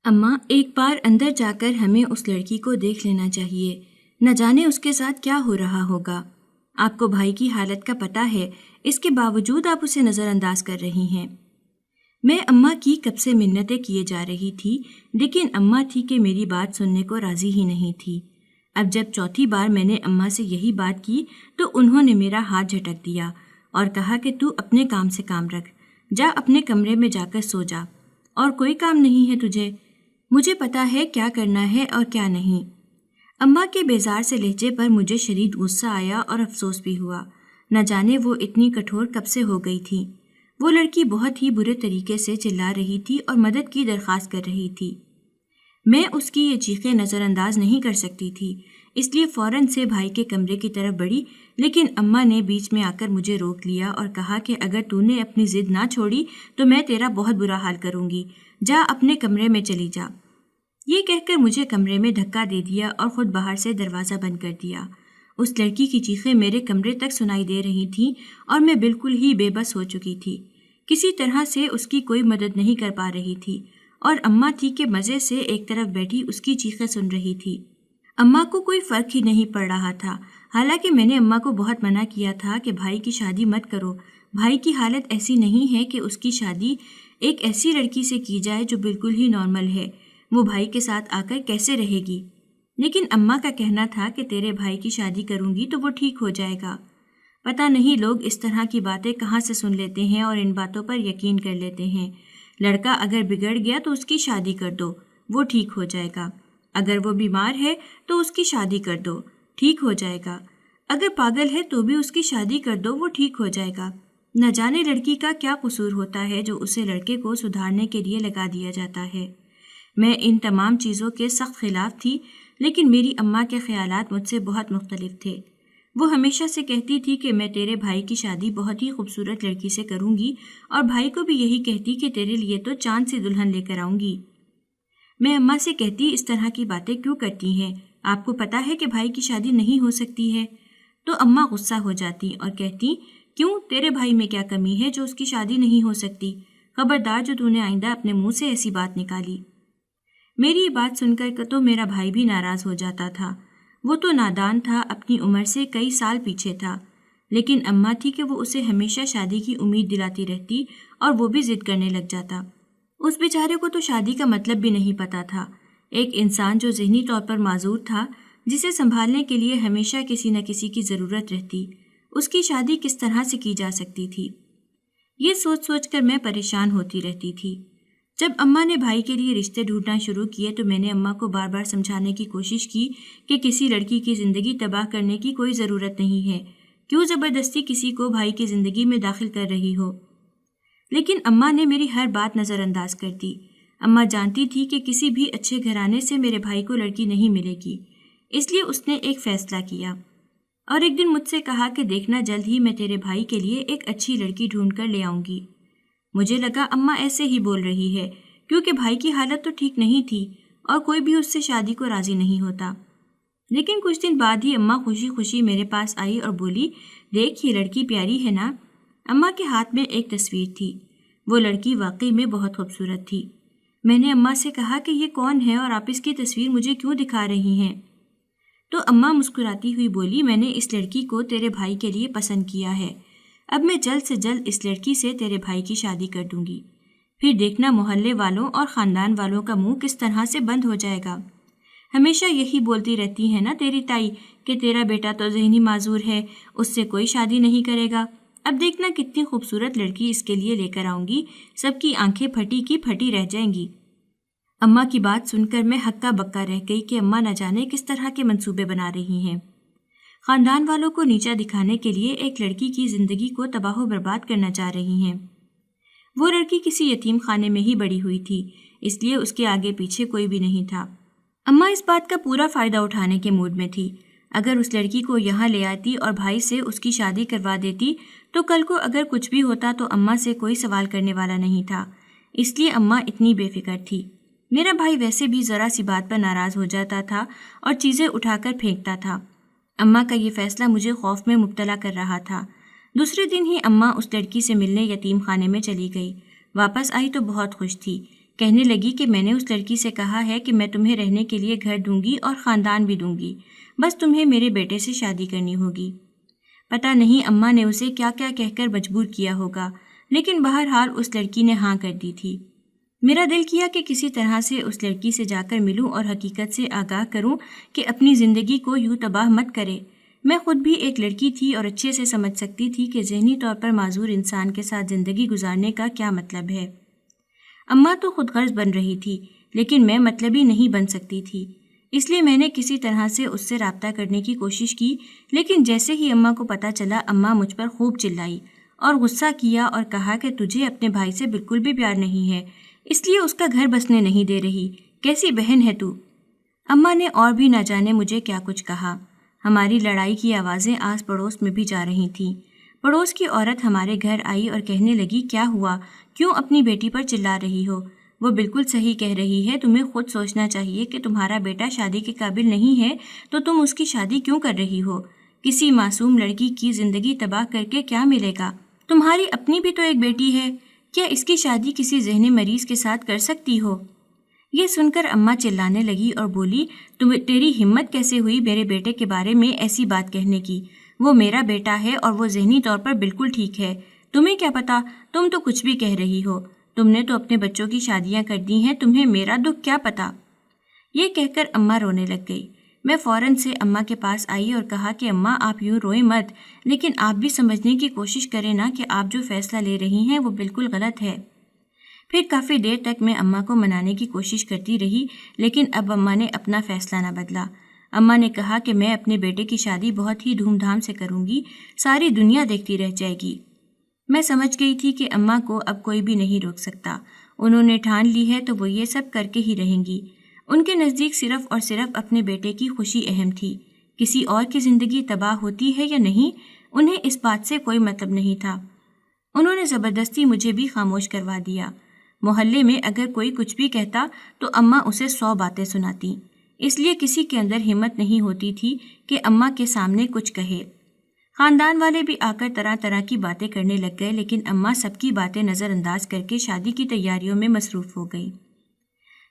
اماں، ایک بار اندر جا کر ہمیں اس لڑکی کو دیکھ لینا چاہیے، نہ جانے اس کے ساتھ کیا ہو رہا ہوگا۔ آپ کو بھائی کی حالت کا پتہ ہے، اس کے باوجود آپ اسے نظر انداز کر رہی ہیں۔ میں اماں کی کب سے منتیں کیے جا رہی تھی، لیکن اماں تھی کہ میری بات سننے کو راضی ہی نہیں تھی۔ اب جب چوتھی بار میں نے اماں سے یہی بات کی تو انہوں نے میرا ہاتھ جھٹک دیا اور کہا کہ تو اپنے کام سے کام رکھ، جا اپنے کمرے میں جا کر سو جا، اور کوئی کام نہیں ہے تجھے، مجھے پتا ہے کیا کرنا ہے اور کیا نہیں۔ اماں کے بیزار سے لہجے پر مجھے شدید غصہ آیا اور افسوس بھی ہوا، نہ جانے وہ اتنی کٹھور کب سے ہو گئی تھی۔ وہ لڑکی بہت ہی برے طریقے سے چلا رہی تھی اور مدد کی درخواست کر رہی تھی۔ میں اس کی یہ چیخیں نظر انداز نہیں کر سکتی تھی، اس لیے فوراً سے بھائی کے کمرے کی طرف بڑھی، لیکن اماں نے بیچ میں آ کر مجھے روک لیا اور کہا کہ اگر تو نے اپنی ضد نہ چھوڑی تو میں تیرا بہت برا حال کروں گی، جا اپنے کمرے میں چلی جا۔ یہ کہہ کر مجھے کمرے میں دھکا دے دیا اور خود باہر سے دروازہ بند کر دیا۔ اس لڑکی کی چیخیں میرے کمرے تک سنائی دے رہی تھیں اور میں بالکل ہی بے بس ہو چکی تھی، کسی طرح سے اس کی کوئی مدد نہیں کر پا رہی تھی، اور اماں تھی کہ مزے سے ایک طرف بیٹھی اس کی چیخیں سن رہی تھی۔ اماں کو کوئی فرق ہی نہیں پڑ رہا تھا، حالانکہ میں نے اماں کو بہت منع کیا تھا کہ بھائی کی شادی مت کرو، بھائی کی حالت ایسی نہیں ہے کہ اس کی شادی ایک ایسی لڑکی سے کی جائے جو بالکل ہی نارمل ہے، وہ بھائی کے ساتھ آ کر کیسے رہے گی؟ لیکن اماں کا کہنا تھا کہ تیرے بھائی کی شادی کروں گی تو وہ ٹھیک ہو جائے گا۔ پتہ نہیں لوگ اس طرح کی باتیں کہاں سے سن لیتے ہیں اور ان باتوں پر یقین کر لیتے ہیں۔ لڑکا اگر بگڑ گیا تو اس کی شادی کر دو، وہ ٹھیک ہو جائے گا۔ اگر وہ بیمار ہے تو اس کی شادی کر دو، ٹھیک ہو جائے گا۔ اگر پاگل ہے تو بھی اس کی شادی کر دو، وہ ٹھیک ہو جائے گا۔ نہ جانے لڑکی کا کیا قصور ہوتا ہے جو اسے لڑکے کو سدھارنے کے لیے لگا دیا جاتا ہے۔ میں ان تمام چیزوں کے سخت خلاف تھی، لیکن میری اماں کے خیالات مجھ سے بہت مختلف تھے۔ وہ ہمیشہ سے کہتی تھی کہ میں تیرے بھائی کی شادی بہت ہی خوبصورت لڑکی سے کروں گی، اور بھائی کو بھی یہی کہتی کہ تیرے لیے تو چاند سی دلہن لے کر آؤں گی۔ میں اماں سے کہتی اس طرح کی باتیں کیوں کرتی ہیں، آپ کو پتہ ہے کہ بھائی کی شادی نہیں ہو سکتی ہے؟ تو اماں غصہ ہو جاتی اور کہتی کیوں، تیرے بھائی میں کیا کمی ہے جو اس کی شادی نہیں ہو سکتی؟ خبردار جو تو نے آئندہ اپنے منہ سے ایسی بات نکالی۔ میری یہ بات سن کر تو میرا بھائی بھی ناراض ہو جاتا تھا، وہ تو نادان تھا، اپنی عمر سے کئی سال پیچھے تھا، لیکن اماں تھی کہ وہ اسے ہمیشہ شادی کی امید دلاتی رہتی اور وہ بھی ضد کرنے لگ جاتا۔ اس بیچارے کو تو شادی کا مطلب بھی نہیں پتا تھا، ایک انسان جو ذہنی طور پر معذور تھا، جسے سنبھالنے کے لیے ہمیشہ کسی نہ کسی کی ضرورت رہتی، اس کی شادی کس طرح سے کی جا سکتی تھی؟ یہ سوچ سوچ کر میں پریشان ہوتی رہتی تھی۔ جب اماں نے بھائی کے لیے رشتے ڈھونڈنا شروع کیے تو میں نے اماں کو بار بار سمجھانے کی کوشش کی کہ کسی لڑکی کی زندگی تباہ کرنے کی کوئی ضرورت نہیں ہے، کیوں زبردستی کسی کو بھائی کی زندگی میں داخل کر رہی ہو؟ لیکن اماں نے میری ہر بات نظر انداز کر دی۔ اماں جانتی تھی کہ کسی بھی اچھے گھرانے سے میرے بھائی کو لڑکی نہیں ملے گی، اس لیے اس نے ایک فیصلہ کیا اور ایک دن مجھ سے کہا کہ دیکھنا، جلد ہی میں تیرے بھائی کے لیے ایک اچھی لڑکی ڈھونڈ کر لے آؤں گی۔ مجھے لگا اماں ایسے ہی بول رہی ہے، کیونکہ بھائی کی حالت تو ٹھیک نہیں تھی اور کوئی بھی اس سے شادی کو راضی نہیں ہوتا۔ لیکن کچھ دن بعد ہی اماں خوشی خوشی میرے پاس آئی اور بولی، دیکھ یہ لڑکی پیاری ہے نا؟ اماں کے ہاتھ میں ایک تصویر تھی، وہ لڑکی واقعی میں بہت خوبصورت تھی۔ میں نے اماں سے کہا کہ یہ کون ہے اور آپ اس کی تصویر مجھے کیوں دکھا رہی ہیں؟ تو اماں مسکراتی ہوئی بولی، میں نے اس لڑکی کو تیرے بھائی کے لیے پسند کیا ہے، اب میں جلد سے جلد اس لڑکی سے تیرے بھائی کی شادی کر دوں گی، پھر دیکھنا محلے والوں اور خاندان والوں کا منہ کس طرح سے بند ہو جائے گا۔ ہمیشہ یہی بولتی رہتی ہے نا تیری تائی کہ تیرا بیٹا تو ذہنی معذور ہے، اس سے کوئی شادی نہیں کرے گا، اب دیکھنا کتنی خوبصورت لڑکی اس کے لیے لے کر آؤں گی، سب کی آنکھیں پھٹی کی پھٹی رہ جائیں گی۔ اماں کی بات سن کر میں ہکا بکا رہ گئی کہ اماں نہ جانے کس طرح کے منصوبے بنا رہی ہیں، خاندان والوں کو نیچا دکھانے کے لیے ایک لڑکی کی زندگی کو تباہ و برباد کرنا چاہ رہی ہیں۔ وہ لڑکی کسی یتیم خانے میں ہی بڑی ہوئی تھی، اس لیے اس کے آگے پیچھے کوئی بھی نہیں تھا۔ اماں اس بات کا پورا فائدہ اٹھانے کے موڈ میں تھی، اگر اس لڑکی کو یہاں لے آتی اور بھائی سے اس کی شادی کروا دیتی تو کل کو اگر کچھ بھی ہوتا تو اماں سے کوئی سوال کرنے والا نہیں تھا، اس لیے اماں اتنی بے فکر تھی۔ میرا بھائی ویسے بھی ذرا سی بات پر ناراض ہو جاتا تھا اور چیزیں اٹھا کر پھینکتا تھا۔ اماں کا یہ فیصلہ مجھے خوف میں مبتلا کر رہا تھا۔ دوسرے دن ہی اماں اس لڑکی سے ملنے یتیم خانے میں چلی گئی، واپس آئی تو بہت خوش تھی، کہنے لگی کہ میں نے اس لڑکی سے کہا ہے کہ میں تمہیں رہنے کے لیے گھر دوں گی اور خاندان بھی دوں گی، بس تمہیں میرے بیٹے سے شادی کرنی ہوگی۔ پتہ نہیں اماں نے اسے کیا کیا کہہ کر مجبور کیا ہوگا، لیکن بہرحال اس لڑکی نے ہاں کر دی تھی۔ میرا دل کیا کہ کسی طرح سے اس لڑکی سے جا کر ملوں اور حقیقت سے آگاہ کروں کہ اپنی زندگی کو یوں تباہ مت کرے۔ میں خود بھی ایک لڑکی تھی اور اچھے سے سمجھ سکتی تھی کہ ذہنی طور پر معذور انسان کے ساتھ زندگی گزارنے کا کیا مطلب ہے۔ اماں تو خود غرض بن رہی تھی، لیکن میں مطلبی نہیں بن سکتی تھی، اس لیے میں نے کسی طرح سے اس سے رابطہ کرنے کی کوشش کی، لیکن جیسے ہی اماں کو پتہ چلا اماں مجھ پر خوب چلائی اور غصہ کیا اور کہا کہ تجھے اپنے بھائی سے بالکل بھی پیار نہیں ہے، اس لیے اس کا گھر بسنے نہیں دے رہی، کیسی بہن ہے تو۔ اماں نے اور بھی نہ جانے مجھے کیا کچھ کہا۔ ہماری لڑائی کی آوازیں آس پڑوس میں بھی جا رہی تھیں۔ پڑوس کی عورت ہمارے گھر آئی اور کہنے لگی، کیا ہوا، کیوں اپنی بیٹی پر چلا رہی ہو؟ وہ بالکل صحیح کہہ رہی ہے، تمہیں خود سوچنا چاہیے کہ تمہارا بیٹا شادی کے قابل نہیں ہے تو تم اس کی شادی کیوں کر رہی ہو؟ کسی معصوم لڑکی کی زندگی تباہ کر کے کیا ملے گا؟ تمہاری اپنی بھی تو ایک بیٹی ہے، کیا اس کی شادی کسی ذہنی مریض کے ساتھ کر سکتی ہو؟ یہ سن کر اماں چلانے لگی اور بولی، تیری ہمت کیسے ہوئی میرے بیٹے کے بارے میں ایسی بات کہنے کی؟ وہ میرا بیٹا ہے اور وہ ذہنی طور پر بالکل ٹھیک ہے، تمہیں کیا پتا، تم تو کچھ بھی کہہ رہی ہو، تم نے تو اپنے بچوں کی شادیاں کر دی ہیں، تمہیں میرا دکھ کیا پتا؟ یہ کہہ کر اماں رونے لگ گئی۔ میں فوراً سے اماں کے پاس آئی اور کہا کہ اماں آپ یوں روئیں مت، لیکن آپ بھی سمجھنے کی کوشش کریں نا کہ آپ جو فیصلہ لے رہی ہیں وہ بالکل غلط ہے۔ پھر کافی دیر تک میں اماں کو منانے کی کوشش کرتی رہی، لیکن اب اماں نے اپنا فیصلہ نہ بدلا۔ اماں نے کہا کہ میں اپنے بیٹے کی شادی بہت ہی دھوم دھام سے کروں گی، ساری دنیا دیکھتی رہ جائے گی۔ میں سمجھ گئی تھی کہ اماں کو اب کوئی بھی نہیں روک سکتا، انہوں نے ٹھان لی ہے تو وہ یہ سب کر کے ہی رہیں گی۔ ان کے نزدیک صرف اور صرف اپنے بیٹے کی خوشی اہم تھی، کسی اور کی زندگی تباہ ہوتی ہے یا نہیں انہیں اس بات سے کوئی مطلب نہیں تھا۔ انہوں نے زبردستی مجھے بھی خاموش کروا دیا۔ محلے میں اگر کوئی کچھ بھی کہتا تو اماں اسے 100 باتیں سناتی، اس لیے کسی کے اندر ہمت نہیں ہوتی تھی کہ اماں کے سامنے کچھ کہے۔ خاندان والے بھی آ کر طرح طرح کی باتیں کرنے لگ گئے، لیکن اماں سب کی باتیں نظر انداز کر کے شادی کی تیاریوں میں مصروف ہو گئی۔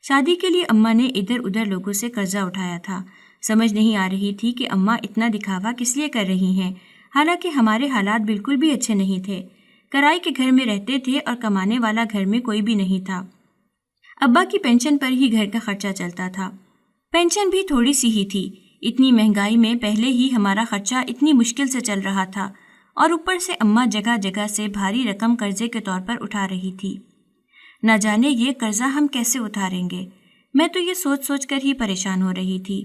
شادی کے لیے اماں نے ادھر ادھر لوگوں سے قرضہ اٹھایا تھا۔ سمجھ نہیں آ رہی تھی کہ اماں اتنا دکھاوا کس لیے کر رہی ہیں، حالانکہ ہمارے حالات بالکل بھی اچھے نہیں تھے۔ کرائے کے گھر میں رہتے تھے اور کمانے والا گھر میں کوئی بھی نہیں تھا۔ ابا کی پینشن پر ہی گھر کا خرچہ چلتا تھا، پینشن بھی تھوڑی سی ہی تھی۔ اتنی مہنگائی میں پہلے ہی ہمارا خرچہ اتنی مشکل سے چل رہا تھا اور اوپر سے اماں جگہ جگہ سے بھاری رقم قرضے کے طور پر اٹھا رہی تھی۔ نہ جانے یہ قرضہ ہم کیسے اتاریں گے، میں تو یہ سوچ سوچ کر ہی پریشان ہو رہی تھی۔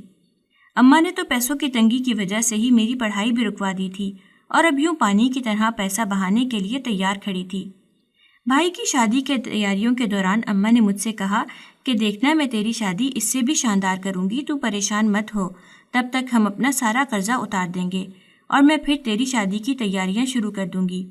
اماں نے تو پیسوں کی تنگی کی وجہ سے ہی میری پڑھائی بھی رکوا دی تھی اور اب یوں پانی کی طرح پیسہ بہانے کے لیے تیار کھڑی تھی۔ بھائی کی شادی کے تیاریوں کے دوران اماں نے مجھ سے کہا کہ دیکھنا میں تیری شادی اس سے بھی شاندار کروں گی، تو پریشان مت ہو، تب تک ہم اپنا سارا قرضہ اتار دیں گے اور میں پھر تیری شادی کی تیاریاں شروع کر دوں گی۔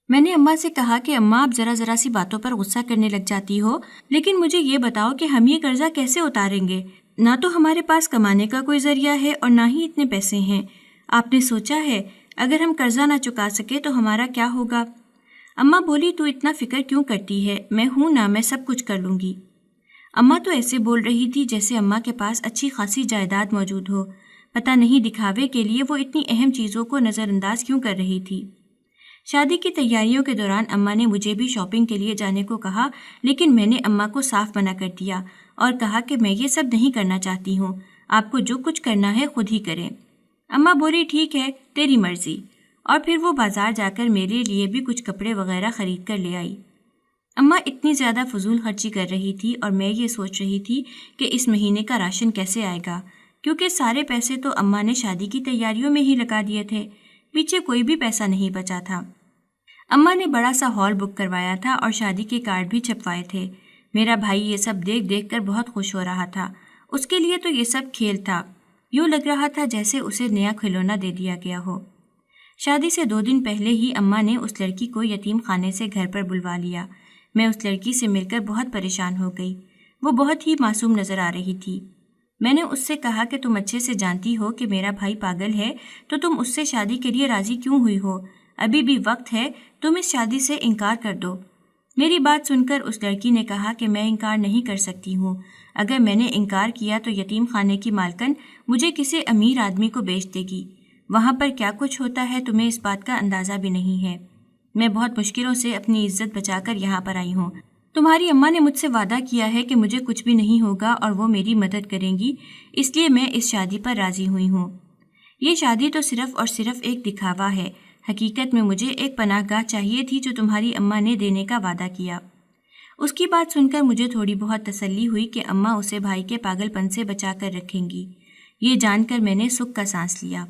میں نے اماں سے کہا کہ اماں آپ ذرا سی باتوں پر غصہ کرنے لگ جاتی ہو، لیکن مجھے یہ بتاؤ کہ ہم یہ قرضہ کیسے اتاریں گے؟ نہ تو ہمارے پاس کمانے کا کوئی ذریعہ ہے اور نہ ہی اتنے پیسے ہیں۔ آپ نے سوچا ہے اگر ہم قرضہ نہ چکا سکے تو ہمارا کیا ہوگا؟ اماں بولی، تو اتنا فکر کیوں کرتی ہے، میں ہوں نا، میں سب کچھ کر لوں گی۔ اماں تو ایسے بول رہی تھی جیسے اماں کے پاس اچھی خاصی جائیداد موجود ہو، پتہ نہیں دکھاوے کے لیے وہ اتنی اہم چیزوں کو نظر انداز کیوں کر رہی تھی۔ شادی کی تیاریوں کے دوران اماں نے مجھے بھی شاپنگ کے لیے جانے کو کہا، لیکن میں نے اماں کو صاف منع کر دیا اور کہا کہ میں یہ سب نہیں کرنا چاہتی ہوں، آپ کو جو کچھ کرنا ہے خود ہی کریں۔ اماں بولی، ٹھیک ہے تیری مرضی، اور پھر وہ بازار جا کر میرے لیے بھی کچھ کپڑے وغیرہ خرید کر لے آئی۔ اماں اتنی زیادہ فضول خرچی کر رہی تھی اور میں یہ سوچ رہی تھی کہ اس مہینے کا راشن کیسے آئے گا، کیونکہ سارے پیسے تو اماں نے شادی کی تیاریوں میں ہی لگا دیے تھے، پیچھے کوئی بھی پیسہ نہیں بچا تھا۔ اماں نے بڑا سا ہال بک کروایا تھا اور شادی کے کارڈ بھی چھپوائے تھے۔ میرا بھائی یہ سب دیکھ دیکھ کر بہت خوش ہو رہا تھا، اس کے لیے تو یہ سب کھیل تھا، یوں لگ رہا تھا جیسے اسے نیا کھلونا دے دیا گیا ہو۔ شادی سے 2 دن پہلے ہی اماں نے اس لڑکی کو یتیم خانے سے گھر پر بلوا لیا۔ میں اس لڑکی سے مل کر بہت پریشان ہو گئی، وہ بہت ہی معصوم نظر آ رہی تھی۔ میں نے اس سے کہا کہ تم اچھے سے جانتی ہو کہ میرا بھائی پاگل ہے، تو تم اس سے شادی کے لیے راضی کیوں ہوئی ہو؟ ابھی بھی وقت ہے، تم اس شادی سے انکار کر دو۔ میری بات سن کر اس لڑکی نے کہا کہ میں انکار نہیں کر سکتی ہوں. اگر میں نے انکار کیا تو یتیم خانے کی مالکن مجھے کسی امیر آدمی کو بیچ دے گی. وہاں پر کیا کچھ ہوتا ہے تمہیں اس بات کا اندازہ بھی نہیں ہے. میں بہت مشکلوں سے اپنی عزت بچا کر یہاں پر آئی ہوں. تمہاری اماں نے مجھ سے وعدہ کیا ہے کہ مجھے کچھ بھی نہیں ہوگا اور وہ میری مدد کریں گی، اس لیے میں اس شادی پر راضی ہوئی ہوں. یہ شادی تو صرف اور صرف ایک دکھاوا ہے. حقیقت میں مجھے ایک پناہ گاہ چاہیے تھی جو تمہاری اماں نے دینے کا وعدہ کیا. اس کی بات سن کر مجھے تھوڑی بہت تسلی ہوئی کہ اماں اسے بھائی کے پاگل پن سے بچا کر رکھیں گی. یہ جان کر میں نے سکھ کا سانس لیا.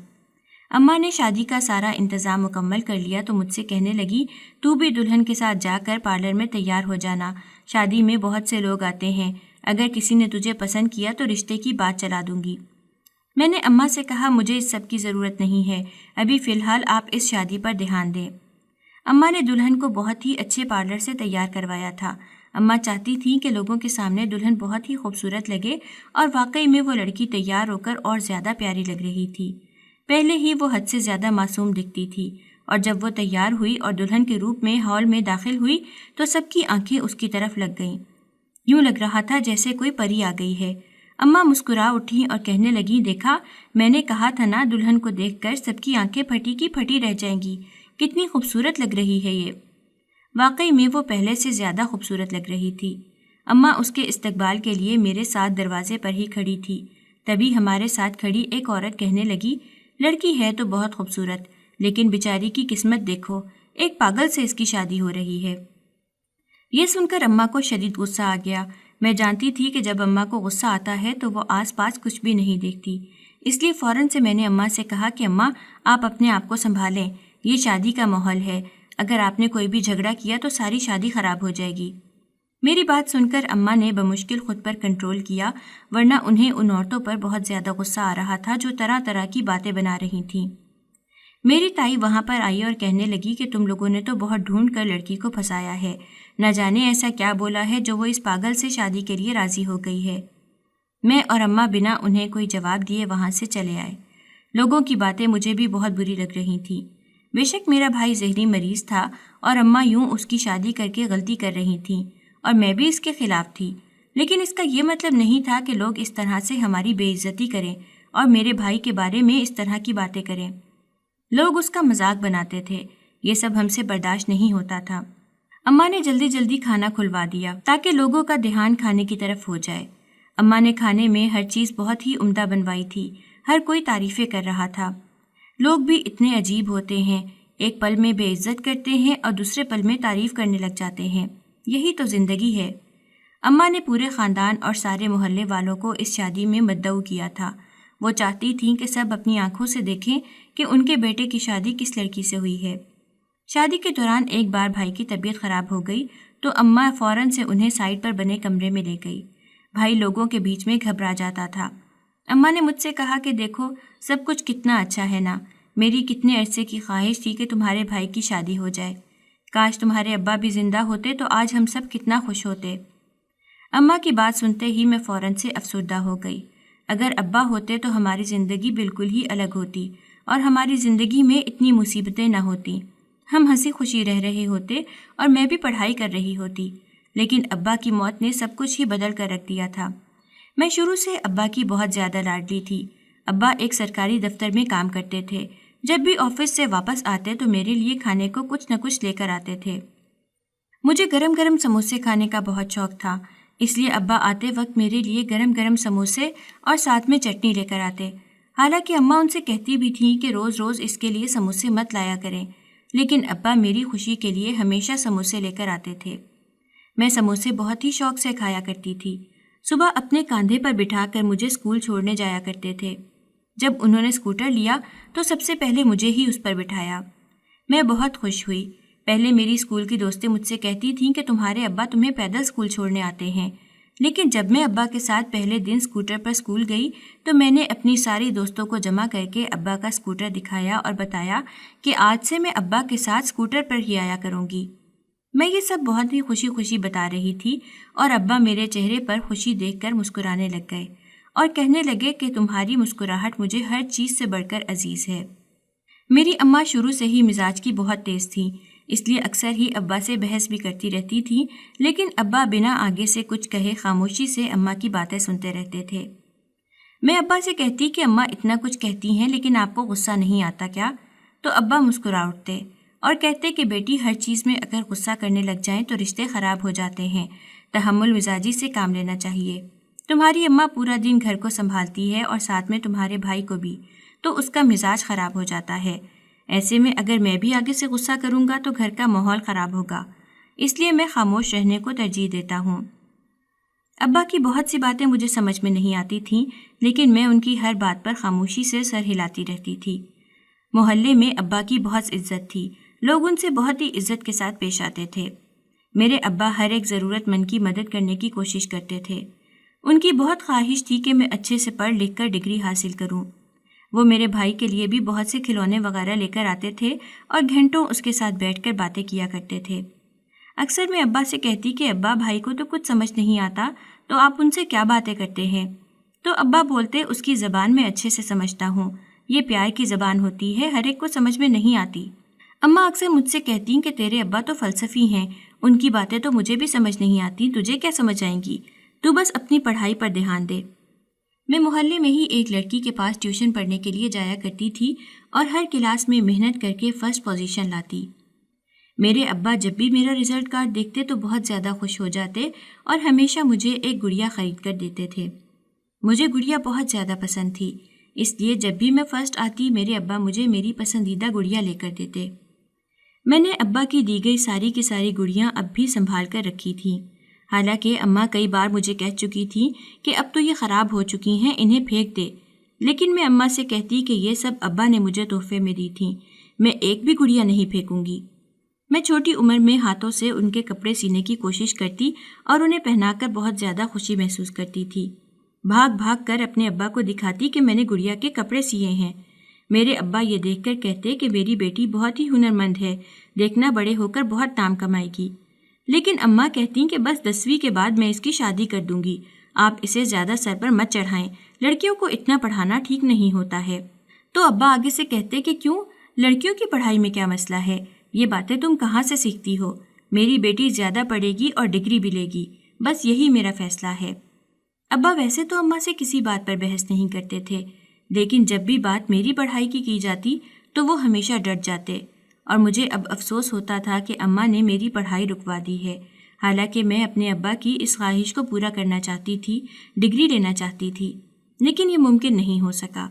اماں نے شادی کا سارا انتظام مکمل کر لیا تو مجھ سے کہنے لگی، تو بھی دلہن کے ساتھ جا کر پارلر میں تیار ہو جانا. شادی میں بہت سے لوگ آتے ہیں، اگر کسی نے تجھے پسند کیا تو رشتے کی بات چلا دوں گی. میں نے اماں سے کہا، مجھے اس سب کی ضرورت نہیں ہے، ابھی فی الحال آپ اس شادی پر دھیان دیں. اماں نے دلہن کو بہت ہی اچھے پارلر سے تیار کروایا تھا. اماں چاہتی تھیں کہ لوگوں کے سامنے دلہن بہت ہی خوبصورت لگے، اور واقعی میں وہ لڑکی تیار ہو کر اور زیادہ پیاری لگ رہی تھی. پہلے ہی وہ حد سے زیادہ معصوم دکھتی تھی، اور جب وہ تیار ہوئی اور دلہن کے روپ میں ہال میں داخل ہوئی تو سب کی آنکھیں اس کی طرف لگ گئیں. یوں لگ رہا تھا جیسے کوئی پری آ گئی ہے. اماں مسکرا اٹھی اور کہنے لگی، دیکھا میں نے کہا تھا نا، دلہن کو دیکھ کر سب کی آنکھیں پھٹی کی پھٹی رہ جائیں گی. کتنی خوبصورت لگ رہی ہے یہ. واقعی میں وہ پہلے سے زیادہ خوبصورت لگ رہی تھی. اماں اس کے استقبال کے لیے میرے ساتھ دروازے پر ہی کھڑی تھی. تبھی ہمارے ساتھ کھڑی ایک عورت کہنے لگی، لڑکی ہے تو بہت خوبصورت، لیکن بیچاری کی قسمت دیکھو، ایک پاگل سے اس کی شادی ہو رہی ہے. یہ سن کر اماں کو شدید غصہ آ گیا. میں جانتی تھی کہ جب اماں کو غصہ آتا ہے تو وہ آس پاس کچھ بھی نہیں دیکھتی، اس لیے فوراً سے میں نے اماں سے کہا کہ اماں، آپ اپنے آپ کو سنبھالیں، یہ شادی کا ماحول ہے، اگر آپ نے کوئی بھی جھگڑا کیا تو ساری شادی خراب ہو جائے گی. میری بات سن کر اماں نے بمشکل خود پر کنٹرول کیا، ورنہ انہیں ان عورتوں پر بہت زیادہ غصہ آ رہا تھا جو طرح طرح کی باتیں بنا رہی تھیں. میری تائی وہاں پر آئی اور کہنے لگی کہ تم لوگوں نے تو بہت ڈھونڈ کر لڑکی کو پھنسایا ہے، نہ جانے ایسا کیا بولا ہے جو وہ اس پاگل سے شادی کے لیے راضی ہو گئی ہے. میں اور اماں بنا انہیں کوئی جواب دیے وہاں سے چلے آئے. لوگوں کی باتیں مجھے بھی بہت بری لگ رہی تھیں. بے شک میرا بھائی ذہنی مریض تھا اور اماں یوں اس کی شادی کر کے غلطی کر رہی تھیں، اور میں بھی اس کے خلاف تھی، لیکن اس کا یہ مطلب نہیں تھا کہ لوگ اس طرح سے ہماری بے عزتی کریں اور میرے بھائی کے بارے میں اس طرح کی باتیں کریں. لوگ اس کا مذاق بناتے تھے، یہ سب ہم سے برداشت نہیں ہوتا تھا. اماں نے جلدی جلدی کھانا کھلوا دیا تاکہ لوگوں کا دھیان کھانے کی طرف ہو جائے. اماں نے کھانے میں ہر چیز بہت ہی عمدہ بنوائی تھی، ہر کوئی تعریفیں کر رہا تھا. لوگ بھی اتنے عجیب ہوتے ہیں، ایک پل میں بے عزت کرتے ہیں اور دوسرے پل میں تعریف کرنے لگ جاتے ہیں. یہی تو زندگی ہے. اماں نے پورے خاندان اور سارے محلے والوں کو اس شادی میں مدعو کیا تھا. وہ چاہتی تھیں کہ سب اپنی آنکھوں سے دیکھیں کہ ان کے بیٹے کی شادی کس لڑکی سے ہوئی ہے. شادی کے دوران ایک بار بھائی کی طبیعت خراب ہو گئی تو اماں فوراً سے انہیں سائڈ پر بنے کمرے میں لے گئی. بھائی لوگوں کے بیچ میں گھبرا جاتا تھا. اماں نے مجھ سے کہا کہ دیکھو سب کچھ کتنا اچھا ہے نا، میری کتنے عرصے کی خواہش تھی کہ تمہارے بھائی کی شادی ہو جائے. کاش تمہارے ابا بھی زندہ ہوتے تو آج ہم سب کتنا خوش ہوتے. اماں کی بات سنتے ہی میں فوراً سے افسردہ ہو گئی. اگر ابا ہوتے تو ہماری زندگی بالکل ہی الگ ہوتی اور ہماری زندگی میں اتنی مصیبتیں نہ ہوتیں. ہم ہنسی خوشی رہ رہے ہوتے اور میں بھی پڑھائی کر رہی ہوتی. لیکن ابا کی موت نے سب کچھ ہی بدل کر رکھ دیا تھا. میں شروع سے ابا کی بہت زیادہ لاڈلی تھی. ابا ایک سرکاری دفتر میں کام کرتے تھے. جب بھی آفس سے واپس آتے تو میرے لیے کھانے کو کچھ نہ کچھ لے کر آتے تھے. مجھے گرم گرم سموسے کھانے کا بہت شوق تھا، اس لیے ابا آتے وقت میرے لیے گرم گرم سموسے اور ساتھ میں چٹنی لے کر آتے. حالانکہ اماں ان سے کہتی بھی تھیں کہ روز روز اس کے لیے سموسے مت لایا کریں، لیکن ابا میری خوشی کے لیے ہمیشہ سموسے لے کر آتے تھے. میں سموسے بہت ہی شوق سے کھایا کرتی تھی. صبح اپنے کاندھے پر بٹھا کر مجھے اسکول چھوڑنے جایا کرتے تھے. جب انہوں نے اسکوٹر لیا تو سب سے پہلے مجھے ہی اس پر بٹھایا. میں بہت خوش ہوئی. پہلے میری اسکول کی دوستیں مجھ سے کہتی تھیں کہ تمہارے ابا تمہیں پیدل اسکول چھوڑنے آتے ہیں، لیکن جب میں ابا کے ساتھ پہلے دن اسکوٹر پر اسکول گئی تو میں نے اپنی ساری دوستوں کو جمع کر کے ابا کا اسکوٹر دکھایا اور بتایا کہ آج سے میں ابا کے ساتھ اسکوٹر پر ہی آیا کروں گی. میں یہ سب بہت ہی خوشی خوشی بتا رہی تھی اور ابا میرے چہرے پر خوشی دیکھ کر مسکرانے لگ گئے اور کہنے لگے کہ تمہاری مسکراہٹ مجھے ہر چیز سے بڑھ کر عزیز ہے. میری اماں شروع سے ہی مزاج کی بہت تیز تھیں. اس لیے اکثر ہی ابا سے بحث بھی کرتی رہتی تھی، لیکن ابا بنا آگے سے کچھ کہے خاموشی سے اماں کی باتیں سنتے رہتے تھے۔ میں ابا سے کہتی کہ اماں اتنا کچھ کہتی ہیں لیکن آپ کو غصہ نہیں آتا کیا؟ تو ابا مسکرا اٹھتے اور کہتے کہ بیٹی ہر چیز میں اگر غصہ کرنے لگ جائیں تو رشتے خراب ہو جاتے ہیں، تحمل مزاجی سے کام لینا چاہیے۔ تمہاری اماں پورا دن گھر کو سنبھالتی ہے اور ساتھ میں تمہارے بھائی کو بھی، تو اس کا مزاج خراب ہو جاتا ہے۔ ایسے میں اگر میں بھی آگے سے غصہ کروں گا تو گھر کا ماحول خراب ہوگا، اس لیے میں خاموش رہنے کو ترجیح دیتا ہوں۔ ابا کی بہت سی باتیں مجھے سمجھ میں نہیں آتی تھیں، لیکن میں ان کی ہر بات پر خاموشی سے سر ہلاتی رہتی تھی۔ محلے میں ابا کی بہت عزت تھی، لوگ ان سے بہت ہی عزت کے ساتھ پیش آتے تھے۔ میرے ابا ہر ایک ضرورت مند کی مدد کرنے کی کوشش کرتے تھے۔ ان کی بہت خواہش تھی کہ میں اچھے سے پڑھ لکھ کر ڈگری حاصل کروں۔ وہ میرے بھائی کے لیے بھی بہت سے کھلونے وغیرہ لے کر آتے تھے اور گھنٹوں اس کے ساتھ بیٹھ کر باتیں کیا کرتے تھے۔ اکثر میں ابا سے کہتی کہ ابا بھائی کو تو کچھ سمجھ نہیں آتا، تو آپ ان سے کیا باتیں کرتے ہیں؟ تو ابا بولتے اس کی زبان میں اچھے سے سمجھتا ہوں، یہ پیار کی زبان ہوتی ہے، ہر ایک کو سمجھ میں نہیں آتی۔ اماں اکثر مجھ سے کہتی کہ تیرے ابا تو فلسفی ہیں، ان کی باتیں تو مجھے بھی سمجھ نہیں آتی، تجھے کیا سمجھ آئیں گی، تو بس اپنی پڑھائی پر دھیان دے۔ میں محلے میں ہی ایک لڑکی کے پاس ٹیوشن پڑھنے کے لیے جایا کرتی تھی اور ہر کلاس میں محنت کر کے فرسٹ پوزیشن لاتی۔ میرے ابا جب بھی میرا رزلٹ کارڈ دیکھتے تو بہت زیادہ خوش ہو جاتے اور ہمیشہ مجھے ایک گڑیا خرید کر دیتے تھے۔ مجھے گڑیا بہت زیادہ پسند تھی، اس لیے جب بھی میں فرسٹ آتی میرے ابا مجھے میری پسندیدہ گڑیا لے کر دیتے۔ میں نے ابا کی دی گئی ساری کی ساری گڑیاں اب بھی سنبھال کر رکھی تھیں، حالانکہ اماں کئی بار مجھے کہہ چکی تھی کہ اب تو یہ خراب ہو چکی ہیں، انہیں پھینک دے، لیکن میں اماں سے کہتی کہ یہ سب ابا نے مجھے تحفے میں دی تھیں، میں ایک بھی گڑیا نہیں پھینکوں گی۔ میں چھوٹی عمر میں ہاتھوں سے ان کے کپڑے سینے کی کوشش کرتی اور انہیں پہنا کر بہت زیادہ خوشی محسوس کرتی تھی۔ بھاگ بھاگ کر اپنے ابا کو دکھاتی کہ میں نے گڑیا کے کپڑے سیے ہیں۔ میرے ابا یہ دیکھ کر کہتے کہ میری بیٹی بہت ہی ہنرمند ہے، دیکھنا بڑے ہو کر بہت نام کمائے گی۔ لیکن اماں کہتی کہ بس 10ویں کے بعد میں اس کی شادی کر دوں گی، آپ اسے زیادہ سر پر مت چڑھائیں، لڑکیوں کو اتنا پڑھانا ٹھیک نہیں ہوتا ہے۔ تو ابا آگے سے کہتے کہ کیوں، لڑکیوں کی پڑھائی میں کیا مسئلہ ہے، یہ باتیں تم کہاں سے سیکھتی ہو، میری بیٹی زیادہ پڑھے گی اور ڈگری بھی لے گی، بس یہی میرا فیصلہ ہے۔ ابا ویسے تو اماں سے کسی بات پر بحث نہیں کرتے تھے، لیکن جب بھی بات میری پڑھائی کی جاتی تو وہ ہمیشہ ڈٹ جاتے، اور مجھے اب افسوس ہوتا تھا کہ اماں نے میری پڑھائی رکوا دی ہے، حالانکہ میں اپنے ابا کی اس خواہش کو پورا کرنا چاہتی تھی، ڈگری لینا چاہتی تھی، لیکن یہ ممکن نہیں ہو سکا۔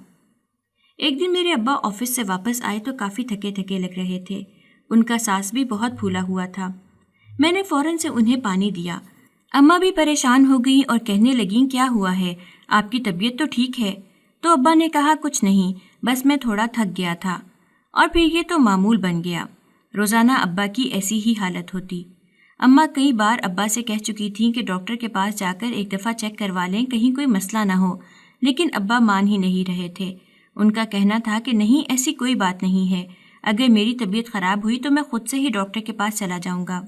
ایک دن میرے ابا آفس سے واپس آئے تو کافی تھکے تھکے لگ رہے تھے، ان کا سانس بھی بہت پھولا ہوا تھا۔ میں نے فوراً سے انہیں پانی دیا۔ اماں بھی پریشان ہو گئیں اور کہنے لگیں کیا ہوا ہے، آپ کی طبیعت تو ٹھیک ہے؟ تو ابا نے کہا کچھ نہیں، بس میں تھوڑا تھک گیا تھا، اور پھر یہ تو معمول بن گیا، روزانہ ابا کی ایسی ہی حالت ہوتی۔ اماں کئی بار ابا سے کہہ چکی تھیں کہ ڈاکٹر کے پاس جا کر ایک دفعہ چیک کروا لیں، کہیں کوئی مسئلہ نہ ہو، لیکن ابا مان ہی نہیں رہے تھے۔ ان کا کہنا تھا کہ نہیں، ایسی کوئی بات نہیں ہے، اگر میری طبیعت خراب ہوئی تو میں خود سے ہی ڈاکٹر کے پاس چلا جاؤں گا۔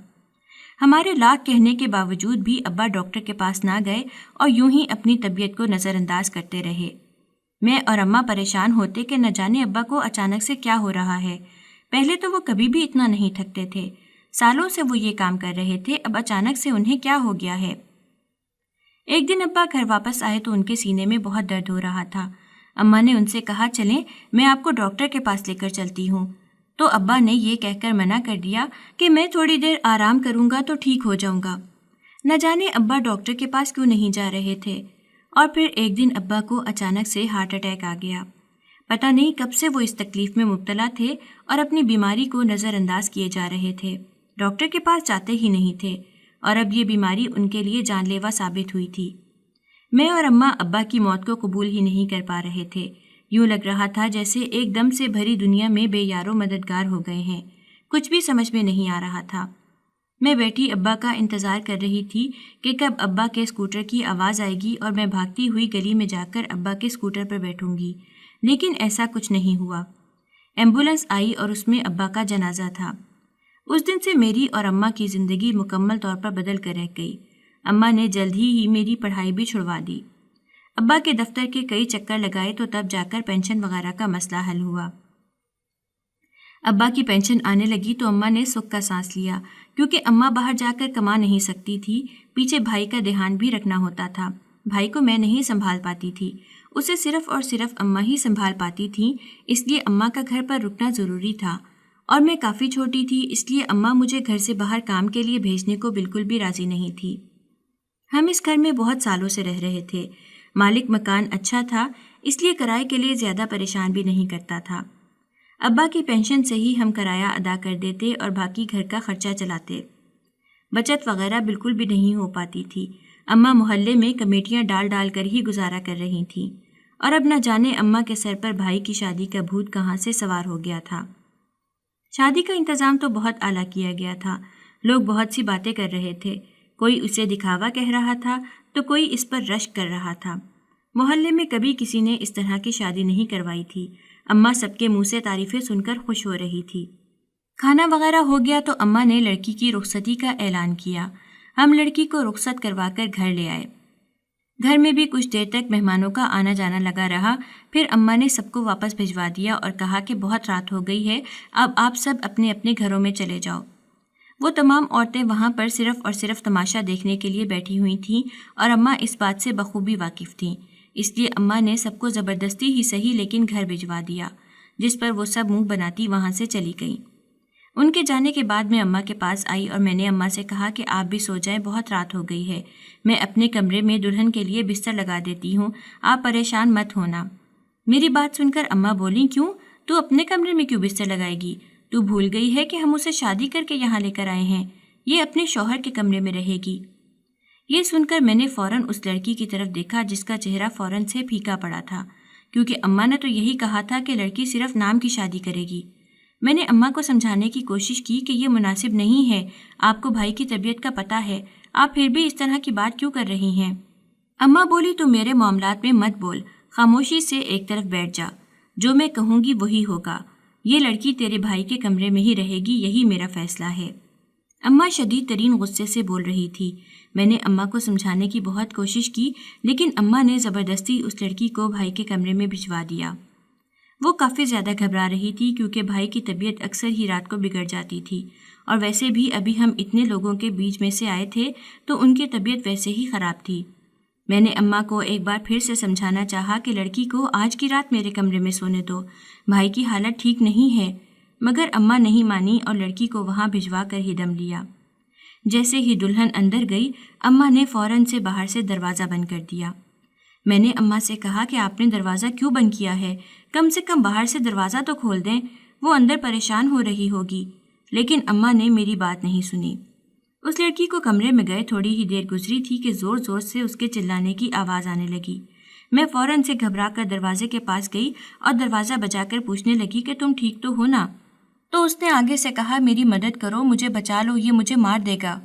ہمارے لاکھ کہنے کے باوجود بھی ابا ڈاکٹر کے پاس نہ گئے اور یوں ہی اپنی طبیعت کو نظر انداز کرتے رہے۔ میں اور اماں پریشان ہوتے کہ نہ جانے ابا کو اچانک سے کیا ہو رہا ہے، پہلے تو وہ کبھی بھی اتنا نہیں تھکتے تھے، سالوں سے وہ یہ کام کر رہے تھے، اب اچانک سے انہیں کیا ہو گیا ہے۔ ایک دن ابا گھر واپس آئے تو ان کے سینے میں بہت درد ہو رہا تھا۔ اماں نے ان سے کہا چلیں میں آپ کو ڈاکٹر کے پاس لے کر چلتی ہوں، تو ابا نے یہ کہہ کر منع کر دیا کہ میں تھوڑی دیر آرام کروں گا تو ٹھیک ہو جاؤں گا۔ نہ جانے ابا ڈاکٹر کے پاس کیوں نہیں جا رہے تھے، اور پھر ایک دن ابا کو اچانک سے ہارٹ اٹیک آ گیا۔ پتہ نہیں کب سے وہ اس تکلیف میں مبتلا تھے اور اپنی بیماری کو نظر انداز کیے جا رہے تھے، ڈاکٹر کے پاس جاتے ہی نہیں تھے، اور اب یہ بیماری ان کے لیے جان لیوا ثابت ہوئی تھی۔ میں اور اماں ابا کی موت کو قبول ہی نہیں کر پا رہے تھے، یوں لگ رہا تھا جیسے ایک دم سے بھری دنیا میں بے یارو مددگار ہو گئے ہیں، کچھ بھی سمجھ میں نہیں آ رہا تھا۔ میں بیٹھی ابا کا انتظار کر رہی تھی کہ کب ابا کے اسکوٹر کی آواز آئے گی اور میں بھاگتی ہوئی گلی میں جا کر ابا کے اسکوٹر پر بیٹھوں گی، لیکن ایسا کچھ نہیں ہوا۔ ایمبولینس آئی اور اس میں ابا کا جنازہ تھا۔ اس دن سے میری اور اماں کی زندگی مکمل طور پر بدل کر رہ گئی۔ اماں نے جلد ہی میری پڑھائی بھی چھڑوا دی۔ ابا کے دفتر کے کئی چکر لگائے تو تب جا کر پینشن وغیرہ کا مسئلہ حل ہوا۔ ابا کی پینشن آنے لگی تو اماں نے سکھ کا سانس لیا، کیونکہ اماں باہر جا کر کما نہیں سکتی تھی، پیچھے بھائی کا دھیان بھی رکھنا ہوتا تھا۔ بھائی کو میں نہیں سنبھال پاتی تھی، اسے صرف اور صرف اماں ہی سنبھال پاتی تھیں، اس لیے اماں کا گھر پر رکنا ضروری تھا، اور میں کافی چھوٹی تھی، اس لیے اماں مجھے گھر سے باہر کام کے لیے بھیجنے کو بالکل بھی راضی نہیں تھی۔ ہم اس گھر میں بہت سالوں سے رہ رہے تھے، مالک مکان اچھا تھا، اس لیے کرائے کے لیے زیادہ پریشان بھی نہیں کرتا تھا۔ ابا کی پینشن سے ہی ہم کرایہ ادا کر دیتے اور باقی گھر کا خرچہ چلاتے۔ بچت وغیرہ بالکل بھی نہیں ہو پاتی تھی۔ اماں محلے میں کمیٹیاں ڈال ڈال کر ہی گزارا کر رہی تھیں، اور اب نہ جانے اماں کے سر پر بھائی کی شادی کا بھوت کہاں سے سوار ہو گیا تھا۔ شادی کا انتظام تو بہت اعلیٰ کیا گیا تھا، لوگ بہت سی باتیں کر رہے تھے، کوئی اسے دکھاوا کہہ رہا تھا تو کوئی اس پر رشک کر رہا تھا۔ محلے میں کبھی کسی نے اس طرح کی شادی نہیں کروائی تھی۔ اماں سب کے منہ سے تعریفیں سن کر خوش ہو رہی تھی۔ کھانا وغیرہ ہو گیا تو اماں نے لڑکی کی رخصتی کا اعلان کیا۔ ہم لڑکی کو رخصت کروا کر گھر لے آئے۔ گھر میں بھی کچھ دیر تک مہمانوں کا آنا جانا لگا رہا، پھر اماں نے سب کو واپس بھجوا دیا اور کہا کہ بہت رات ہو گئی ہے، اب آپ سب اپنے اپنے گھروں میں چلے جاؤ۔ وہ تمام عورتیں وہاں پر صرف اور صرف تماشا دیکھنے کے لیے بیٹھی ہوئی تھیں، اور اماں اس بات سے بخوبی واقف تھیں، اس لیے اماں نے سب کو زبردستی ہی صحیح لیکن گھر بھجوا دیا، جس پر وہ سب منہ بناتی وہاں سے چلی گئیں۔ ان کے جانے کے بعد میں اماں کے پاس آئی اور میں نے اماں سے کہا کہ آپ بھی سو جائیں، بہت رات ہو گئی ہے، میں اپنے کمرے میں دلہن کے لیے بستر لگا دیتی ہوں، آپ پریشان مت ہونا۔ میری بات سن کر اماں بولیں، کیوں؟ تو اپنے کمرے میں کیوں بستر لگائے گی؟ تو بھول گئی ہے کہ ہم اسے شادی کر کے یہاں لے کر آئے ہیں، یہ اپنے شوہر کے کمرے میں رہے گی۔ یہ سن کر میں نے فوراً اس لڑکی کی طرف دیکھا جس کا چہرہ فوراً سے پھیکا پڑا تھا، کیونکہ اماں نے تو یہی کہا تھا کہ لڑکی صرف نام کی شادی کرے گی۔ میں نے اماں کو سمجھانے کی کوشش کی کہ یہ مناسب نہیں ہے، آپ کو بھائی کی طبیعت کا پتہ ہے، آپ پھر بھی اس طرح کی بات کیوں کر رہی ہیں؟ اماں بولی، تو میرے معاملات میں مت بول، خاموشی سے ایک طرف بیٹھ جا، جو میں کہوں گی وہی ہوگا، یہ لڑکی تیرے بھائی کے کمرے میں ہی رہے گی، یہی میرا فیصلہ ہے۔ اماں شدید ترین غصے سے بول رہی تھی۔ میں نے اماں کو سمجھانے کی بہت کوشش کی، لیکن اماں نے زبردستی اس لڑکی کو بھائی کے کمرے میں بھجوا دیا۔ وہ کافی زیادہ گھبرا رہی تھی، کیونکہ بھائی کی طبیعت اکثر ہی رات کو بگڑ جاتی تھی، اور ویسے بھی ابھی ہم اتنے لوگوں کے بیچ میں سے آئے تھے تو ان کی طبیعت ویسے ہی خراب تھی۔ میں نے اماں کو ایک بار پھر سے سمجھانا چاہا کہ لڑکی کو آج کی رات میرے کمرے میں سونے دو، بھائی کی حالت ٹھیک نہیں ہے، مگر اماں نہیں مانی اور لڑکی کو وہاں بھجوا کر ہی دم لیا۔ جیسے ہی دلہن اندر گئی، اماں نے فوراً سے باہر سے دروازہ بند کر دیا۔ میں نے اماں سے کہا کہ آپ نے دروازہ کیوں بند کیا ہے؟ کم سے کم باہر سے دروازہ تو کھول دیں، وہ اندر پریشان ہو رہی ہوگی، لیکن اماں نے میری بات نہیں سنی۔ اس لڑکی کو کمرے میں گئے تھوڑی ہی دیر گزری تھی کہ زور زور سے اس کے چلانے کی آواز آنے لگی۔ میں فوراً سے گھبرا کر دروازے کے پاس گئی اور دروازہ بجا کر پوچھنے لگی کہ تم ٹھیک تو ہو نا؟ تو اس نے آگے سے کہا، میری مدد کرو، مجھے بچا لو، یہ مجھے مار دے گا۔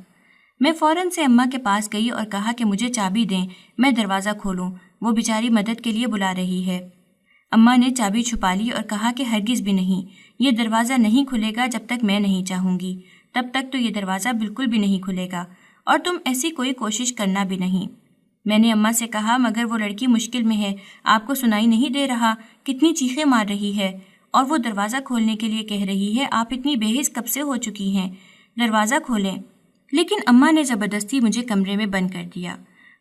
میں فوراً سے اماں کے پاس گئی اور کہا کہ مجھے چابی دیں، میں دروازہ کھولوں، وہ بیچاری مدد کے لیے بلا رہی ہے۔ اماں نے چابی چھپا لی اور کہا کہ ہرگز بھی نہیں، یہ دروازہ نہیں کھلے گا جب تک میں نہیں چاہوں گی، تب تک تو یہ دروازہ بالکل بھی نہیں کھلے گا، اور تم ایسی کوئی کوشش کرنا بھی نہیں۔ میں نے اماں سے کہا، مگر وہ لڑکی مشکل میں ہے، آپ کو سنائی نہیں دے رہا، کتنی چیخیں مار رہی ہے، اور وہ دروازہ کھولنے کے لیے کہہ رہی ہے، آپ اتنی بے حس کب سے ہو چکی ہیں، دروازہ کھولیں۔ لیکن اماں نے زبردستی مجھے کمرے میں بند کر دیا۔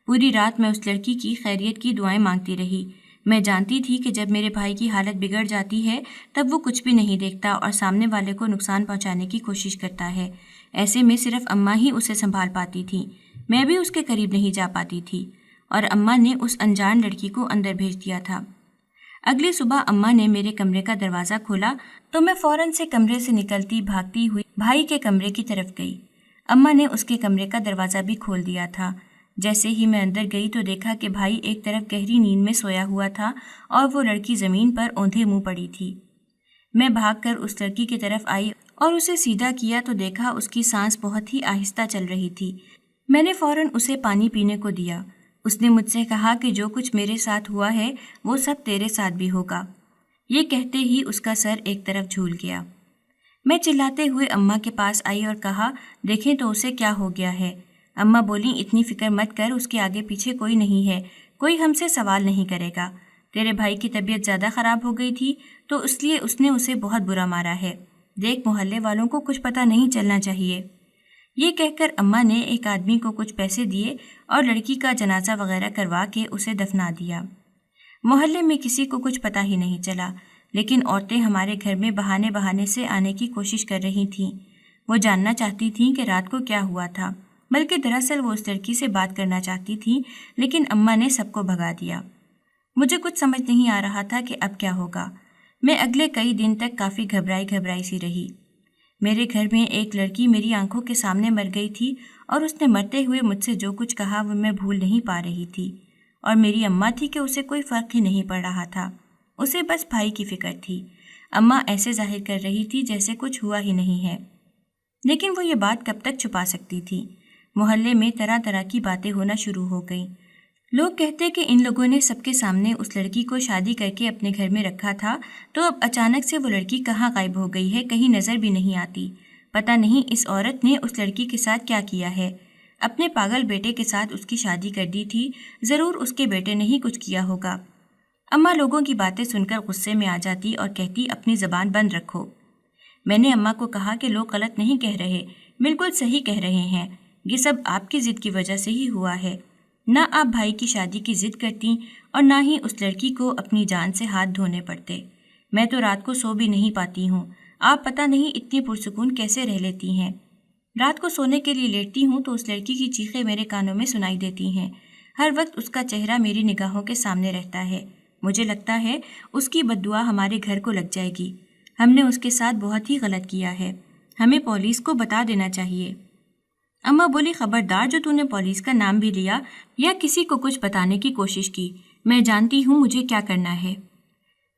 پوری رات میں اس لڑکی کی خیریت کی دعائیں مانگتی رہی۔ میں جانتی تھی کہ جب میرے بھائی کی حالت بگڑ جاتی ہے تب وہ کچھ بھی نہیں دیکھتا اور سامنے والے کو نقصان پہنچانے کی کوشش کرتا ہے، ایسے میں صرف اماں ہی اسے سنبھال پاتی تھیں، میں بھی اس کے قریب نہیں جا پاتی تھی، اور اماں نے اس انجان لڑکی کو اندر بھیج دیا تھا۔ اگلی صبح اماں نے میرے کمرے کا دروازہ کھولا تو میں فوراً سے کمرے سے نکلتی بھاگتی ہوئی بھائی کے کمرے کی طرف گئی۔ اماں نے اس کے کمرے کا دروازہ بھی کھول دیا تھا۔ جیسے ہی میں اندر گئی تو دیکھا کہ بھائی ایک طرف گہری نیند میں سویا ہوا تھا اور وہ لڑکی زمین پر اوندھے منہ پڑی تھی۔ میں بھاگ کر اس لڑکی کی طرف آئی اور اسے سیدھا کیا تو دیکھا اس کی سانس بہت ہی آہستہ چل رہی تھی۔ میں نے فوراً اسے پانی پینے کو دیا۔ اس نے مجھ سے کہا کہ جو کچھ میرے ساتھ ہوا ہے وہ سب تیرے ساتھ بھی ہوگا۔ یہ کہتے ہی اس کا سر ایک طرف جھول گیا۔ میں چلاتے ہوئے اماں کے پاس آئی اور کہا، دیکھیں تو اسے کیا ہو گیا ہے۔ اماں بولیں، اتنی فکر مت کر، اس کے آگے پیچھے کوئی نہیں ہے، کوئی ہم سے سوال نہیں کرے گا۔ تیرے بھائی کی طبیعت زیادہ خراب ہو گئی تھی تو اس لیے اس نے اسے بہت برا مارا ہے، دیکھ محلے والوں کو کچھ پتہ نہیں چلنا چاہیے۔ یہ کہہ کر اماں نے ایک آدمی کو کچھ پیسے دیے اور لڑکی کا جنازہ وغیرہ کروا کے اسے دفنا دیا۔ محلے میں کسی کو کچھ پتہ ہی نہیں چلا، لیکن عورتیں ہمارے گھر میں بہانے سے آنے کی کوشش کر رہی تھیں۔ وہ جاننا چاہتی تھیں کہ رات کو کیا ہوا تھا، بلکہ دراصل وہ اس لڑکی سے بات کرنا چاہتی تھیں، لیکن اماں نے سب کو بھگا دیا۔ مجھے کچھ سمجھ نہیں آ رہا تھا کہ اب کیا ہوگا۔ میں اگلے کئی دن تک کافی گھبرائی سی رہی۔ میرے گھر میں ایک لڑکی میری آنکھوں کے سامنے مر گئی تھی، اور اس نے مرتے ہوئے مجھ سے جو کچھ کہا وہ میں بھول نہیں پا رہی تھی، اور میری اماں تھی کہ اسے کوئی فرق ہی نہیں پڑ رہا تھا، اسے بس بھائی کی فکر تھی۔ اماں ایسے ظاہر کر رہی تھی جیسے کچھ ہوا ہی نہیں ہے، لیکن وہ یہ بات کب تک چھپا سکتی تھی؟ محلے میں طرح طرح کی باتیں ہونا شروع ہو گئیں۔ لوگ کہتے کہ ان لوگوں نے سب کے سامنے اس لڑکی کو شادی کر کے اپنے گھر میں رکھا تھا، تو اب اچانک سے وہ لڑکی کہاں غائب ہو گئی ہے، کہیں نظر بھی نہیں آتی۔ پتہ نہیں اس عورت نے اس لڑکی کے ساتھ کیا کیا ہے۔ اپنے پاگل بیٹے کے ساتھ اس کی شادی کر دی تھی، ضرور اس کے بیٹے نے ہی کچھ کیا ہوگا۔ اماں لوگوں کی باتیں سن کر غصے میں آ جاتی اور کہتی اپنی زبان بند رکھو۔ میں نے اماں کو کہا کہ لوگ غلط نہیں کہہ رہے، بالکل صحیح کہہ رہے ہیں، یہ سب آپ کی ضد کی وجہ سے ہی ہوا ہے۔ نہ آپ بھائی کی شادی کی ضد کرتی اور نہ ہی اس لڑکی کو اپنی جان سے ہاتھ دھونے پڑتے۔ میں تو رات کو سو بھی نہیں پاتی ہوں، آپ پتہ نہیں اتنی پرسکون کیسے رہ لیتی ہیں۔ رات کو سونے کے لیے لیٹتی ہوں تو اس لڑکی کی چیخیں میرے کانوں میں سنائی دیتی ہیں، ہر وقت اس کا چہرہ میری نگاہوں کے سامنے رہتا ہے۔ مجھے لگتا ہے اس کی بد دعا ہمارے گھر کو لگ جائے گی۔ ہم نے اس کے ساتھ بہت ہی غلط کیا ہے، ہمیں پولیس کو بتا دینا چاہیے۔ اماں بولی خبردار جو تو نے پولیس کا نام بھی لیا یا کسی کو کچھ بتانے کی کوشش کی، میں جانتی ہوں مجھے کیا کرنا ہے۔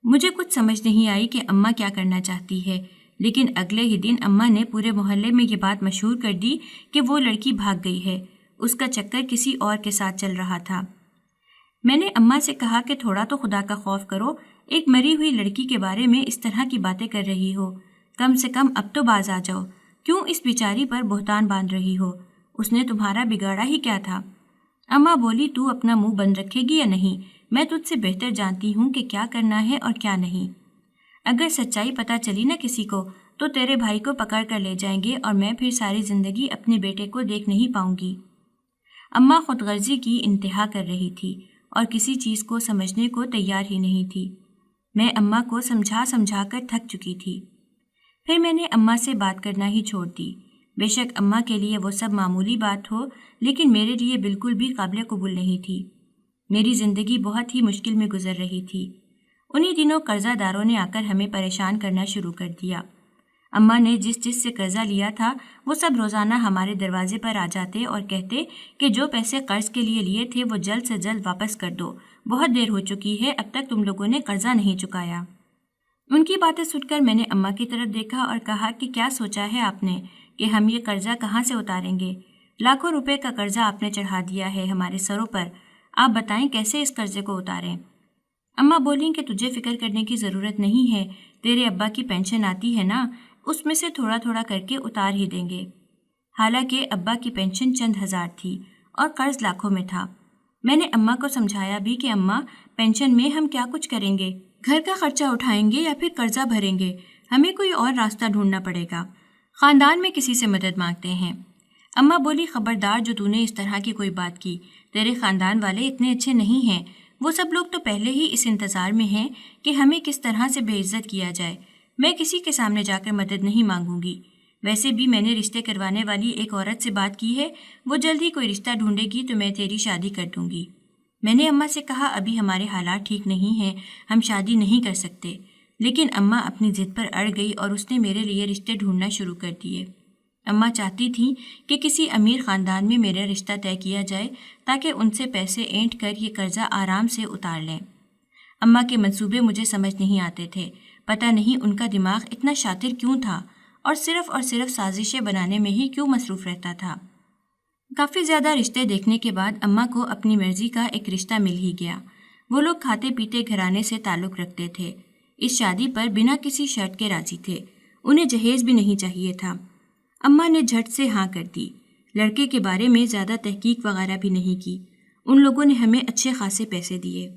مجھے کچھ سمجھ نہیں آئی کہ اماں کیا کرنا چاہتی ہے، لیکن اگلے ہی دن اماں نے پورے محلے میں یہ بات مشہور کر دی کہ وہ لڑکی بھاگ گئی ہے، اس کا چکر کسی اور کے ساتھ چل رہا تھا۔ میں نے اماں سے کہا کہ تھوڑا تو خدا کا خوف کرو، ایک مری ہوئی لڑکی کے بارے میں اس طرح کی باتیں کر رہی ہو، کم سے کم اب تو باز آ جاؤ، کیوں اس بیچاری پر بہتان باندھ رہی ہو؟ اس نے تمہارا بگاڑا ہی کیا تھا؟ اماں بولی تو اپنا منہ بند رکھے گی یا نہیں؟ میں تجھ سے بہتر جانتی ہوں کہ کیا کرنا ہے اور کیا نہیں۔ اگر سچائی پتہ چلی نہ کسی کو تو تیرے بھائی کو پکڑ کر لے جائیں گے اور میں پھر ساری زندگی اپنے بیٹے کو دیکھ نہیں پاؤں گی۔ اماں خود غرضی کی انتہا کر رہی تھی اور کسی چیز کو سمجھنے کو تیار ہی نہیں تھی۔ میں اماں کو سمجھا کر تھک چکی تھی۔ پھر میں نے اماں سے بات کرنا ہی چھوڑ دی۔ بے شک اماں کے لیے وہ سب معمولی بات ہو، لیکن میرے لیے بالکل بھی قابل قبول نہیں تھی۔ میری زندگی بہت ہی مشکل میں گزر رہی تھی۔ انہی دنوں قرضہ داروں نے آ کر ہمیں پریشان کرنا شروع کر دیا۔ اماں نے جس سے قرضہ لیا تھا وہ سب روزانہ ہمارے دروازے پر آ جاتے اور کہتے کہ جو پیسے قرض کے لیے تھے وہ جلد سے جلد واپس کر دو، بہت دیر ہو چکی ہے، اب تک تم لوگوں نے قرضہ نہیں چکایا۔ ان کی باتیں سن کر میں نے اماں کی طرف دیکھا اور کہا کہ کیا سوچا ہے آپ نے کہ ہم یہ قرضہ کہاں سے اتاریں گے؟ لاکھوں روپے کا قرضہ آپ نے چڑھا دیا ہے ہمارے سروں پر، آپ بتائیں کیسے اس قرضے کو اتاریں؟ اماں بولیں کہ تجھے فکر کرنے کی ضرورت نہیں ہے، تیرے ابا کی پینشن آتی ہے نا، اس میں سے تھوڑا تھوڑا کر کے اتار ہی دیں گے۔ حالانکہ ابا کی پینشن چند ہزار تھی اور قرض لاکھوں میں تھا۔ میں نے اماں کو سمجھایا بھی کہ اماں پینشن میں ہم کیا کچھ کریں گے، گھر کا خرچہ اٹھائیں گے یا پھر قرضہ بھریں گے، ہمیں کوئی اور راستہ ڈھونڈنا پڑے گا، خاندان میں کسی سے مدد مانگتے ہیں۔ اماں بولی خبردار جو تو نے اس طرح کی کوئی بات کی، تیرے خاندان والے اتنے اچھے نہیں ہیں، وہ سب لوگ تو پہلے ہی اس انتظار میں ہیں کہ ہمیں کس طرح سے بے عزت کیا جائے، میں کسی کے سامنے جا کر مدد نہیں مانگوں گی۔ ویسے بھی میں نے رشتے کروانے والی ایک عورت سے بات کی ہے، وہ جلد ہی کوئی رشتہ ڈھونڈے گی تو میں تیری شادی کر دوں گی۔ میں نے اماں سے کہا ابھی ہمارے حالات ٹھیک نہیں ہیں، ہم شادی نہیں کر سکتے، لیکن اماں اپنی ضد پر اڑ گئی اور اس نے میرے لیے رشتے ڈھونڈنا شروع کر دیے۔ اماں چاہتی تھیں کہ کسی امیر خاندان میں میرا رشتہ طے کیا جائے تاکہ ان سے پیسے اینٹ کر یہ قرضہ آرام سے اتار لیں۔ اماں کے منصوبے مجھے سمجھ نہیں آتے تھے، پتہ نہیں ان کا دماغ اتنا شاطر کیوں تھا اور صرف سازشیں بنانے میں ہی کیوں مصروف رہتا تھا۔ کافی زیادہ رشتے دیکھنے کے بعد اماں کو اپنی مرضی کا ایک رشتہ مل ہی گیا۔ وہ لوگ کھاتے پیتے گھرانے سے تعلق رکھتے تھے، اس شادی پر بنا کسی شرط کے راضی تھے، انہیں جہیز بھی نہیں چاہیے تھا۔ اماں نے جھٹ سے ہاں کر دی، لڑکے کے بارے میں زیادہ تحقیق وغیرہ بھی نہیں کی، ان لوگوں نے ہمیں اچھے خاصے پیسے دیے۔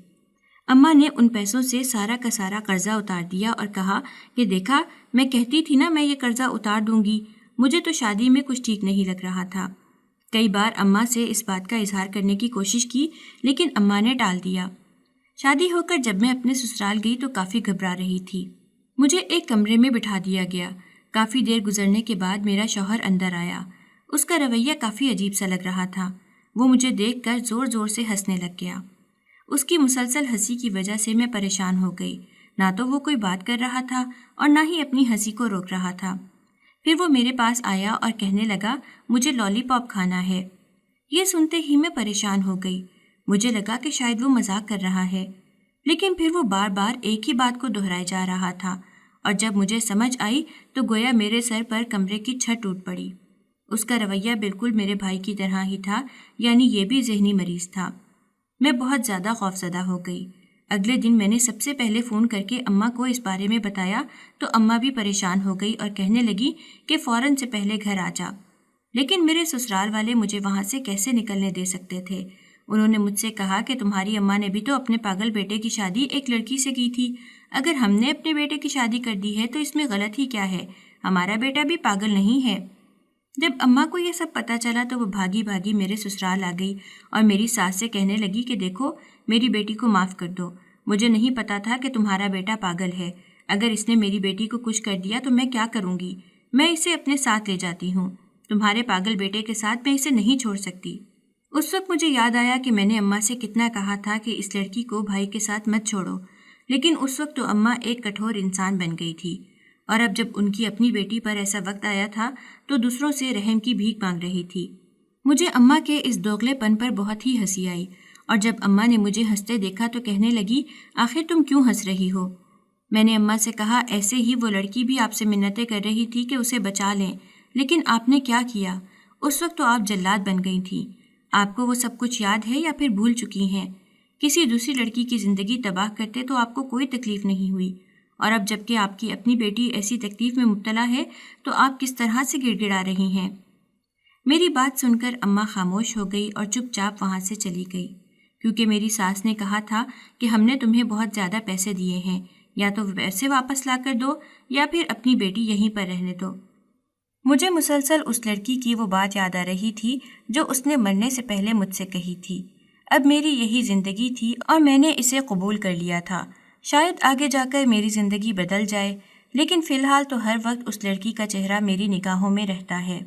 اماں نے ان پیسوں سے سارا کا سارا قرضہ اتار دیا اور کہا کہ دیکھا، میں کہتی تھی نا میں یہ قرضہ اتار دوں گی، مجھے تو شادی میں کچھ ٹھیک نہیں لگ رہا تھا۔ کئی بار اماں سے اس بات کا اظہار کرنے کی کوشش کی لیکن اماں نے ٹال دیا۔ شادی ہو کر جب میں اپنے سسرال گئی تو کافی گھبرا رہی تھی۔ مجھے ایک کمرے میں بٹھا دیا گیا۔ کافی دیر گزرنے کے بعد میرا شوہر اندر آیا۔ اس کا رویہ کافی عجیب سا لگ رہا تھا۔ وہ مجھے دیکھ کر زور زور سے ہنسنے لگ گیا۔ اس کی مسلسل ہنسی کی وجہ سے میں پریشان ہو گئی۔ نہ تو وہ کوئی بات کر رہا تھا اور نہ ہی اپنی ہنسی کو روک رہا تھا۔ پھر وہ میرے پاس آیا اور کہنے لگا مجھے لالی پاپ کھانا ہے۔ یہ سنتے ہی میں پریشان ہو گئی۔ مجھے لگا کہ شاید وہ مذاق کر رہا ہے، لیکن پھر وہ بار بار ایک ہی بات کو دہرائے جا رہا تھا، اور جب مجھے سمجھ آئی تو گویا میرے سر پر کمرے کی چھت ٹوٹ پڑی۔ اس کا رویہ بالکل میرے بھائی کی طرح ہی تھا، یعنی یہ بھی ذہنی مریض تھا۔ میں بہت زیادہ خوفزدہ ہو گئی۔ اگلے دن میں نے سب سے پہلے فون کر کے اماں کو اس بارے میں بتایا تو اماں بھی پریشان ہو گئی اور کہنے لگی کہ فوراً سے پہلے گھر آ جا۔ لیکن میرے سسرال والے مجھے وہاں سے کیسے نکلنے دے سکتے تھے؟ انہوں نے مجھ سے کہا کہ تمہاری اماں نے بھی تو اپنے پاگل بیٹے کی شادی ایک لڑکی سے کی تھی۔ اگر ہم نے اپنے بیٹے کی شادی کر دی ہے تو اس میں غلط ہی کیا ہے؟ ہمارا بیٹا بھی پاگل نہیں ہے۔ جب اماں کو یہ سب پتہ چلا تو وہ بھاگی بھاگی میرے سسرال آ گئی اور میری ساس سے کہنے لگی کہ دیکھو میری بیٹی کو معاف کر دو، مجھے نہیں پتا تھا کہ تمہارا بیٹا پاگل ہے، اگر اس نے میری بیٹی کو کچھ کر دیا تو میں کیا کروں گی؟ میں اسے اپنے ساتھ لے جاتی ہوں، تمہارے پاگل بیٹے کے ساتھ میں اسے نہیں چھوڑ سکتی۔ اس وقت مجھے یاد آیا کہ میں نے اماں سے کتنا کہا تھا کہ اس لڑکی کو بھائی کے ساتھ مت چھوڑو، لیکن اس وقت تو اماں ایک کٹھور انسان بن گئی تھی، اور اب جب ان کی اپنی بیٹی پر ایسا وقت آیا تھا تو دوسروں سے رحم کی بھیک مانگ رہی تھی۔ مجھے اماں کے اس دوغلے پن پر بہت ہی ہنسی آئی، اور جب اماں نے مجھے ہنستے دیکھا تو کہنے لگی آخر تم کیوں ہنس رہی ہو؟ میں نے اماں سے کہا ایسے ہی وہ لڑکی بھی آپ سے منتیں کر رہی تھی کہ اسے بچا لیں، لیکن آپ نے کیا کیا؟ اس وقت تو آپ جلاد بن گئی تھیں۔ آپ کو وہ سب کچھ یاد ہے یا پھر بھول چکی ہیں؟ کسی دوسری لڑکی کی زندگی تباہ کرتے تو آپ کو کوئی تکلیف نہیں ہوئی، اور اب جب کہ آپ کی اپنی بیٹی ایسی تکلیف میں مبتلا ہے تو آپ کس طرح سے گڑ گڑا رہی ہیں؟ میری بات سن کر اماں خاموش ہو گئی اور چپ چاپ وہاں سے چلی گئی، کیونکہ میری ساس نے کہا تھا کہ ہم نے تمہیں بہت زیادہ پیسے دیے ہیں، یا تو پیسے واپس لا کر دو یا پھر اپنی بیٹی یہیں پر رہنے دو۔ مجھے مسلسل اس لڑکی کی وہ بات یاد آ رہی تھی جو اس نے مرنے سے پہلے مجھ سے کہی تھی۔ اب میری یہی زندگی تھی اور میں نے اسے قبول کر لیا تھا۔ شاید آگے جا کر میری زندگی بدل جائے، لیکن فی الحال تو ہر وقت اس لڑکی کا چہرہ میری نگاہوں میں رہتا ہے۔